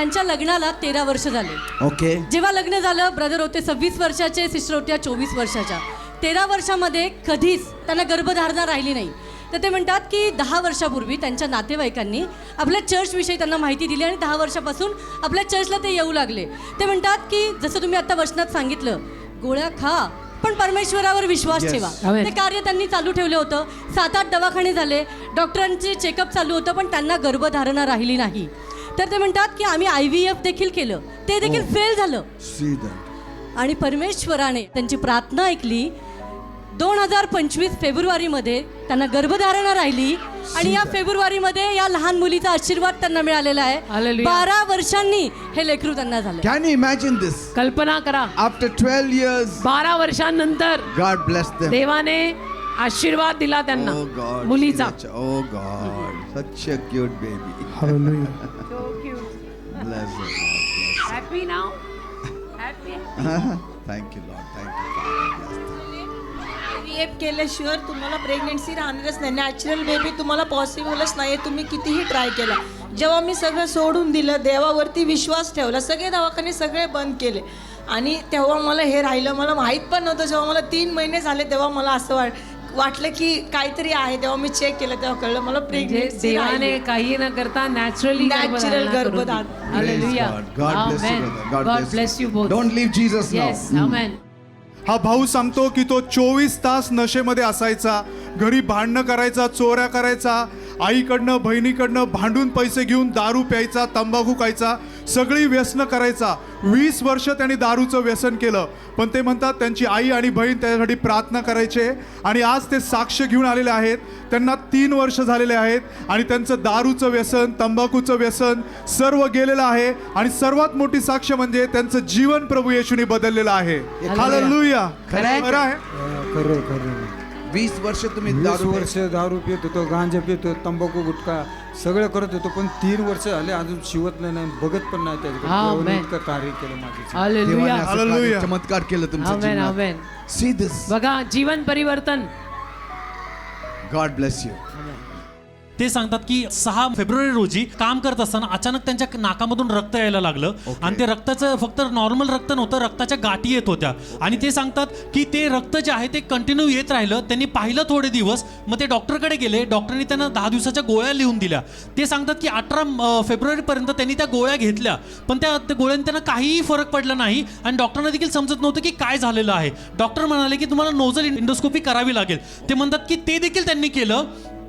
त्यांच्या लग्नाला 13 वर्ष झाले. ओके. जेव्हा लग्न झालं, ब्रदर होते 26 वर्षाचे, सिस्टर होत्या 24 वर्षाच्या. 13 वर्षामध्ये कधीच त्यांना गर्भधारणा राहिली नाही. तर ते म्हणतात की 10 वर्षापूर्वी त्यांच्या नातेवाईकांनी आपल्या चर्चविषयी त्यांना माहिती दिली आणि 10 वर्षापासून आपल्या चर्चला ते येऊ लागले. ते म्हणतात की जसं तुम्ही आता वचनात सांगितलं, गोळ्या खा पण परमेश्वरावर विश्वास ठेवा. ते कार्य त्यांनी चालू ठेवलं होतं. 7-8 दवाखाने झाले, डॉक्टरांचे चेकअप चालू होतं, पण त्यांना गर्भधारणा राहिली नाही. तर ते म्हणतात की आम्ही IVF देखील केलं, ते देखील फेल झालं. आणि परमेश्वराने त्यांची प्रार्थना ऐकली. 2025 फेब्रुवारीमध्ये त्यांना गर्भधारणा राहिली आणि या फेब्रुवारीमध्ये या लहान मुलीचा आशीर्वाद त्यांना मिळालेला आहे. 12 वर्षांनी हे लेकरू त्यांना झालं. Can you imagine this? कल्पना करा, After 12 years, 12 वर्षांनंतर God blessed them. देवाने आशीर्वाद दिला त्यांना Oh God, मुलीचा. Oh God, such a cute baby. Hallelujah. So cute. Bless the Lord. Happy now? Happy? Thank you, Lord. Thank you, Father. IVF केल्याशिवाय तुम्हाला प्रेग्नेन्सी राहणारच नाही. नॅचरल बेबी तुम्हाला पॉसिबलच नाही. तुम्ही कितीही ट्राय केला. जेव्हा मी सगळं सोडून दिलं, देवावरती विश्वास ठेवला, सगळे दवाखाने सगळे बंद केले आणि तेव्हा मला हे राहिलं. मला माहीत पण नव्हतं. जेव्हा मला 3 महिने झाले तेव्हा मला असं वाटलं की काहीतरी आहे. तेव्हा मी चेक केलं, तेव्हा कळलं मला प्रेग्नेन्सी देवाने काही न करता नॅचरली गर्भधारणा. Hallelujah. God bless you, brother. God bless you both. Don't leave Jesus now. Yes, amen. हा भाऊ सांगतो की तो 24 तास नशेमध्ये असायचा, घरी भांडणं करायचा, चोऱ्या करायचा, आईकडनं बहिणीकडनं भांडून पैसे घेऊन दारू प्यायचा, तंबाखू खायचा, सगळी व्यसनं करायचा. 20 वर्ष त्यांनी दारूचं व्यसन केलं. पण ते म्हणतात त्यांची आई आणि बहीण त्याच्यासाठी प्रार्थना करायचे आणि आज ते साक्ष घेऊन आलेले आहेत. त्यांना 3 वर्ष झालेले आहेत आणि त्यांचं दारूचं व्यसन, तंबाखूचं व्यसन सर्व गेलेलं आहे आणि सर्वात मोठी साक्ष म्हणजे त्यांचं जीवन प्रभू येशूने बदललेलं आहे. हालेलुया. खरं आहे. खरं 20 वर्ष तुम्ही 20 वर्ष दारू पित होतो, गांजा पित होतो, तंबाखू गुटखा सगळं करत होतो, पण 3 वर्ष झाले अजून शिवत नाही, बघत पण नाही त्याच्याकडे. इतकं कार्य केलं माझं. हालेलुया. हालेलुया. चमत्कार केलं तुमच्या आमेन, जीवनात. आमेन. See this. बघा जीवन परिवर्तन. God bless you. ते सांगतात की 6 फेब्रुवारी रोजी काम करत असताना अचानक त्यांच्या नाकामधून रक्त यायला लागलं. आणि ते रक्ताचं फक्त नॉर्मल रक्त नव्हतं, रक्ताच्या गाठी येत होत्या. आणि ते सांगतात की ते रक्त जे आहे ते कंटिन्यू येत राहिलं. त्यांनी पाहिलं थोडे दिवस, मग ते डॉक्टरकडे गेले. डॉक्टरनी त्यांना 10 दिवसाच्या गोळ्या लिहून दिल्या. ते सांगतात की 18 फेब्रुवारीपर्यंत त्यांनी त्या गोळ्या घेतल्या, पण त्या गोळ्यांनी त्यांना काहीही फरक पडला नाही आणि डॉक्टरना देखील समजत नव्हतं की काय झालेलं आहे. डॉक्टर म्हणाले की तुम्हाला नोझल इंडोस्कोपी करावी लागेल. ते म्हणतात की ते देखील त्यांनी केलं,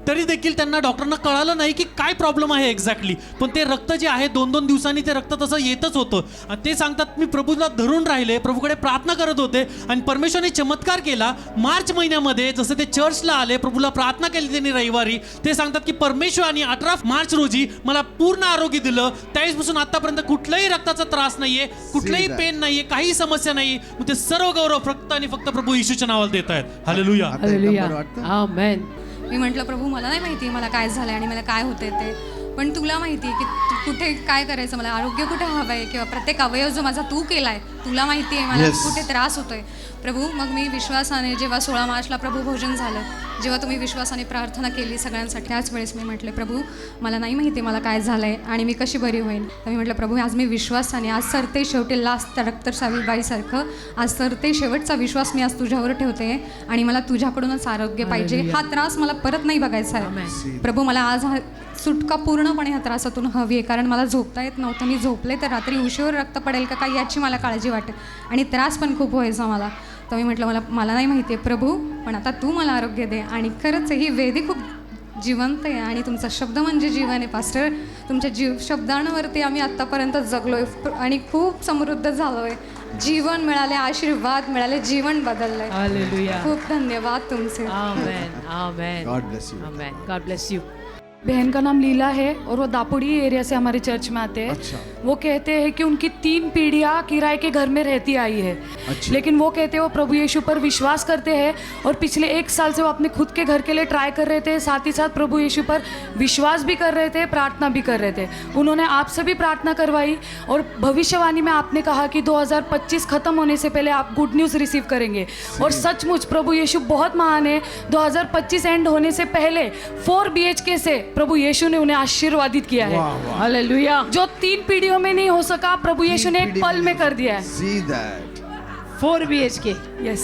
तरी देखील त्यांना डॉक्टरना कळालं नाही की काय प्रॉब्लेम आहे एक्झॅक्टली. पण ते रक्त जे आहे 2-2 दिवसांनी ते रक्त तसं येतच होतं. आणि ते सांगतात मी प्रभूला धरून राहिले, प्रभूकडे प्रार्थना करत होते आणि परमेश्वराने चमत्कार केला. मार्च महिन्यामध्ये जसं ते चर्चला आले, प्रभूला प्रार्थना केली त्यांनी रविवारी. ते सांगतात की परमेश्वराने 18 मार्च रोजी मला पूर्ण आरोग्य दिलं. त्यावेळेसपासून आतापर्यंत कुठलाही रक्ताचा त्रास नाहीये, कुठलाही पेन नाहीये, काही समस्या नाही. मग ते सर्व गौरव फक्त आणि फक्त प्रभू येशूच्या नावाला देत आहेत. हालेलुया. हालेलुया. आमेन. मी म्हटलं प्रभू मला नाही माहिती मला काय झालं आणि मला काय होते ते, पण तुला माहिती आहे की कुठे काय करायचं, मला आरोग्य कुठे हवं आहे, किंवा प्रत्येक अवयव जो माझा तू केला आहे, तुला माहिती आहे मला कुठे त्रास होतोय प्रभू. मग मी विश्वासाने जेव्हा 16 मार्चला प्रभू भोजन झालं, जेव्हा तुम्ही विश्वासाने प्रार्थना केली सगळ्यांसाठी, त्याच वेळेस मी म्हटले प्रभू मला नाही माहिती मला काय झालं आहे आणि मी कशी बरी होईल. तर मी म्हटलं प्रभू आज मी विश्वासाने, आज सरते शेवटी लास्ट रक्तसावीबाईसारखं आज सरते शेवटचा विश्वास मी आज तुझ्यावर ठेवते आणि मला तुझ्याकडूनच आरोग्य पाहिजे. हा त्रास मला परत नाही बघायचा आहे प्रभू. मला आज हा सुटका पूर्णपणे ह्या त्रासातून हवी आहे, कारण मला झोपता येत नव्हतं. मी झोपले तर रात्री उशीवर रक्त पडेल का काय याची मला काळजी वाटते आणि त्रास पण खूप व्हायचा मला. तर मी म्हटलं मला नाही माहिती आहे प्रभू, पण आता तू मला आरोग्य दे. आणि खरंच ही वेदी खूप जिवंत आहे आणि तुमचा शब्द म्हणजे जीवन आहे पास्टर. तुमच्या शब्दांवरती आम्ही आत्तापर्यंत जगलो आहे आणि खूप समृद्ध झालो आहे. जीवन मिळाले, आशीर्वाद मिळाले, जीवन बदललंय. हालेलुया. खूप धन्यवाद तुमचे. आमेन, आमेन. God bless you. Amen. God bless you. बहन का नाम लीला है और वो दापुड़ी एरिया से हमारे चर्च में आते हैं। अच्छा। वो कहते हैं कि उनकी 3 पीढ़ियाँ किराए के घर में रहती आई है। अच्छा। लेकिन वो कहते हैं वो प्रभु यीशु पर विश्वास करते हैं और पिछले 1 साल से वो अपने खुद के घर के लिए ट्राई कर रहे थे, साथ ही साथ प्रभु यीशु पर विश्वास भी कर रहे थे, प्रार्थना भी कर रहे थे। उन्होंने आपसे भी प्रार्थना करवाई और भविष्यवाणी में आपने कहा कि 2025 ख़त्म होने से पहले आप गुड न्यूज़ रिसीव करेंगे और सचमुच प्रभु यीशु बहुत महान है। 2025 एंड होने से पहले 4 BHK से प्रभु यीशु ने उन्हें आशीर्वादित किया है। हालेलुया। जो 3 पीढ़ियों में नहीं हो सका, प्रभु यीशु ने एक पल में कर दिया है। See that. 4 BHK। Yes,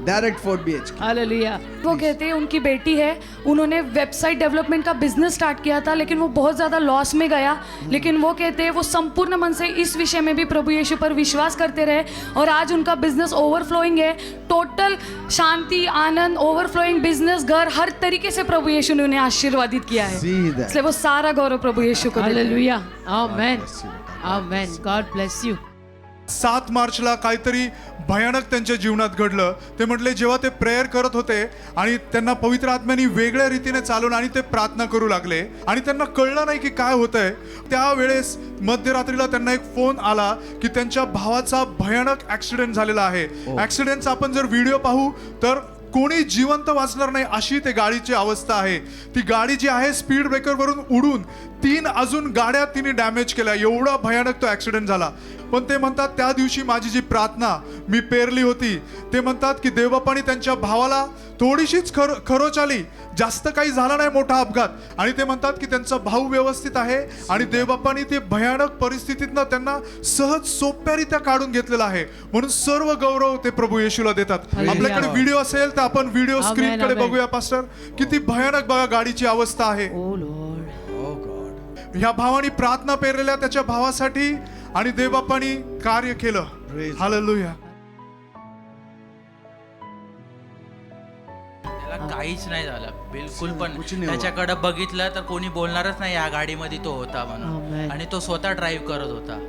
Direct 4 BHK. Hallelujah. वो कहते हैं उनकी बेटी है, उन्होंने वेबसाइट डेवलपमेंट का बिजनेस स्टार्ट किया था, लेकिन वो बहुत ज़्यादा लॉस में गया। लेकिन वो कहते हैं वो संपूर्ण मन से इस विषय में भी प्रभु यीशु पर विश्वास करते रहे, और आज उनका बिजनेस ओवरफ्लोइंग है। टोटल शांति, आनंद, ओवरफ्लोइंग बिजनेस, घर, हर तरीके से प्रभु यीशु ने उन्हें आशीर्वादित किया है। See that. इसलिए वो सारा गौरव प्रभु यीशु को देते हैं। Hallelujah. Amen. Amen. God bless you. 7 मार्चला काहीतरी भयानक त्यांच्या जीवनात घडलं. ते म्हटले जेव्हा ते प्रेयर करत होते आणि त्यांना पवित्र आत्म्याने वेगळ्या रीतीने चालवून आणि ते प्रार्थना करू लागले आणि त्यांना कळलं नाही की काय होतंय. त्यावेळेस मध्यरात्रीला त्यांना एक फोन आला की त्यांच्या भावाचा भयानक ऍक्सिडेंट झालेला आहे. ऍक्सिडेंटचा आपण जर व्हिडिओ पाहू तर कोणी जिवंत वाचणार नाही अशी ते गाडीची अवस्था आहे. ती गाडी जी आहे स्पीड ब्रेकर वरून उडून 3 अजून गाड्या तिने डॅमेज केल्या. एवढा भयानक तो ऍक्सिडेंट झाला. पण ते म्हणतात त्या दिवशी माझी जी प्रार्थना मी पेरली होती, ते म्हणतात की देवबापाने त्यांच्या भावाला थोडीशीच खरोच आली, जास्त काही झाला नाही मोठा अपघात, आणि ते म्हणतात की त्यांचा भाऊ व्यवस्थित आहे आणि देवबापाने ते भयानक परिस्थितीतनं त्यांना सहज सोप्यारित्या काढून घेतलेला आहे. म्हणून सर्व गौरव ते प्रभू येशूला देतात. आपल्याकडे व्हिडिओ असेल तर आपण व्हिडिओ स्क्रीन कडे बघूया पास्टर. किती भयानक बघा गाडीची अवस्था आहे. ओ लॉर्ड। ह्या भावाने प्रार्थना पेरलेल्या त्याच्या भावासाठी आणि देवबापाने कार्य केलं. हालेलुया. त्याला काहीच नाही झालं बिलकुल पण. त्याच्याकडे बघितलं तर कोणी बोलणारच नाही या गाडीमध्ये तो होता म्हणून, आणि तो स्वतः ड्राईव्ह करत होता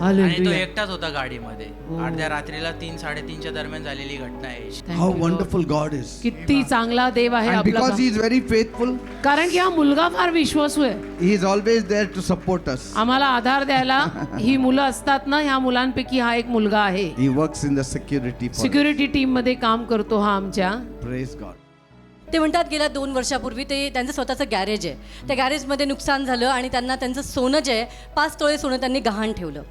आणि तो एकटाच होता गाडीमध्ये. अर्ध्या रात्रीला 3-3:30च्या दरम्यान झालेली घटना आहे. How wonderful God is. किती चांगला देव आहे And आपला. because He is very faithful, कारण की हा मुलगा फार विश्वासू आहे. He is always there to support us. आम्हाला आधार द्यायला ही मुलं असतात ना, ह्या मुलांपैकी हा एक मुलगा आहे. He works in the security for us. Security team मध्ये काम करतो हा आमच्या. Praise God. ते म्हणतात गेल्या 2 वर्षापूर्वी ते त्यांचं स्वतःचं गॅरेज आहे, त्या गॅरेजमध्ये नुकसान झालं आणि त्यांना त्यांचं सोनं जे आहे 5 तोळे सोनं त्यांनी गहाण ठेवलं.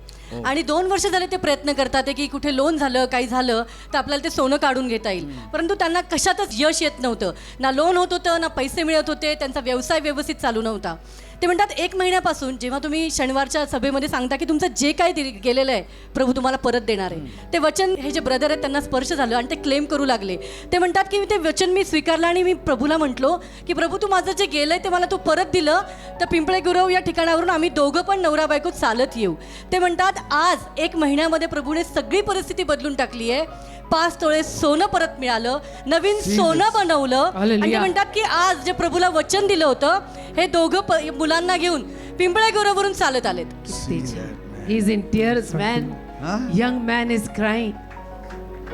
आणि 2 वर्ष झाले ते प्रयत्न करतात की कुठे लोन झालं काही झालं तर आपल्याला ते सोनं काढून घेता येईल, परंतु त्यांना कशातच यश येत नव्हतं. ना लोन होत होतं, ना पैसे मिळत होते, त्यांचा व्यवसाय व्यवस्थित चालू नव्हता. ते म्हणतात 1 महिन्यापासून जेव्हा तुम्ही शनिवारच्या सभेमध्ये सांगता की तुमचं जे काही गेलेलं आहे प्रभू तुम्हाला परत देणार आहे, ते वचन हे जे ब्रदर आहेत त्यांना स्पर्श झालं आणि ते क्लेम करू लागले. ते म्हणतात की ते वचन मी स्वीकारलं आणि मी प्रभूला म्हटलो की प्रभू तू माझं जे गेलंय ते मला तू परत दिलं तर पिंपळे गुरव या ठिकाणावरून आम्ही दोघं पण नवरा बायको चालत येऊ. ते म्हणतात आज 1 महिन्यामध्ये प्रभूने सगळी परिस्थिती बदलून टाकली आहे. 5 तोळे सोनं परत मिळालं, नवीन सोनं बनवलं, आणि ते म्हणतात की आज जे प्रभूला वचन दिलं होतं हे दोघं मुलांना घेऊन पिंपळे गुरवरून चालत आलेत. He is in tears man. Young man is crying.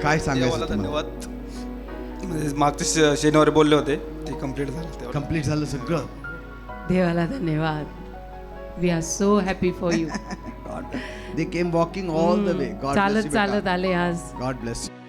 काय सांगायचं तुम्हाला? धन्यवाद. मागच्या शनिवारी बोलले होते ते कम्प्लीट झालं. कंप्लीट झालं सगळं. देवाला धन्यवाद. We are so happy for you. They came walking all the way. God bless you. चालत चालत आले आज. God bless you.